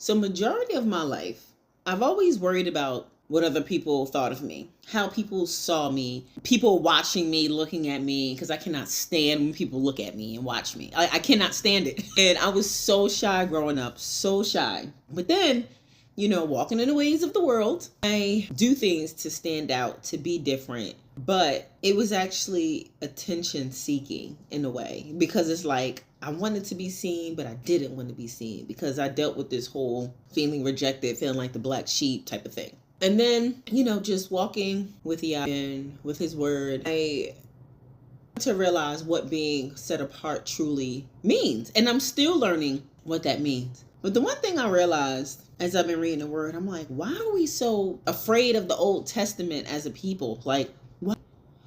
So majority of my life, I've always worried about what other people thought of me, how people saw me, people watching me, looking at me, because I cannot stand when people look at me and watch me. I cannot stand it. And I was so shy growing up, so shy. But then, walking in the ways of the world, I do things to stand out, to be different. But it was actually attention seeking in a way, because it's like I wanted to be seen, but I didn't want to be seen because I dealt with this whole feeling rejected, feeling like the black sheep type of thing. And then, just walking with Yah and with his word, I to realize what being set apart truly means. And I'm still learning what that means. But the one thing I realized as I've been reading the word, I'm like, why are we so afraid of the Old Testament as a people? Like,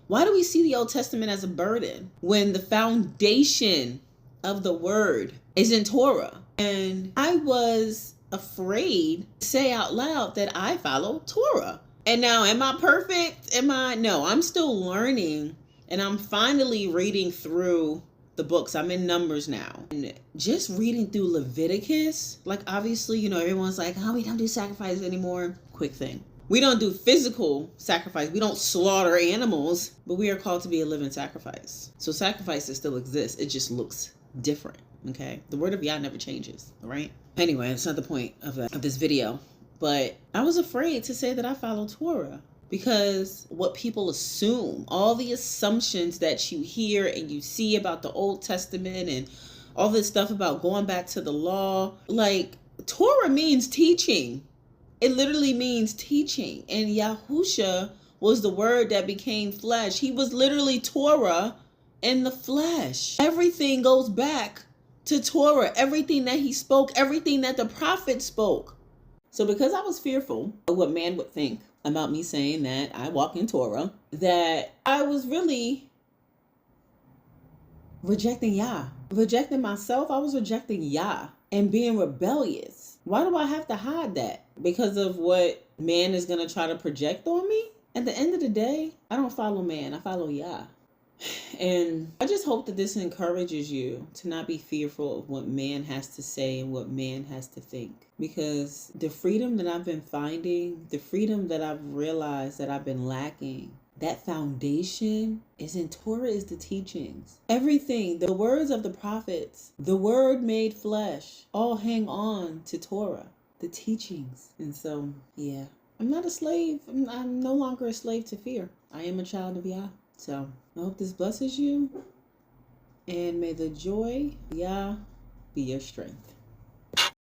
why do we see the Old Testament as a burden when the foundation of the word is in Torah? And I was afraid to say out loud that I follow Torah. And now, am I perfect? No, I'm still learning, and I'm finally reading through the books. I'm in Numbers now. And just reading through Leviticus, like obviously, everyone's like, oh, we don't do sacrifice anymore. Quick thing. We don't do physical sacrifice. We don't slaughter animals, but we are called to be a living sacrifice. So sacrifices still exist. It just looks different. Okay. The word of Yah never changes. All right. Anyway, that's not the point of this video. But I was afraid to say that I follow Torah because what people assume, all the assumptions that you hear and you see about the Old Testament and all this stuff about going back to the law, like Torah means teaching. It literally means teaching. And Yahusha was the word that became flesh. He was literally Torah in the flesh. Everything goes back to Torah. Everything that he spoke, everything that the prophet spoke. So because I was fearful of what man would think about me saying that I walk in Torah, that I was really rejecting Yah. Rejecting myself, I was rejecting Yah and being rebellious. Why do I have to hide that? Because of what man is going to try to project on me? At the end of the day, I don't follow man. I follow Yah. And I just hope that this encourages you to not be fearful of what man has to say and what man has to think. Because the freedom that I've been finding, the freedom that I've realized that I've been lacking, that foundation is in Torah, is the teachings. Everything, the words of the prophets, the word made flesh, all hang on to Torah, the teachings. And so, yeah, I'm not a slave. I'm no longer a slave to fear. I am a child of Yah. So I hope this blesses you. And may the joy of Yah be your strength.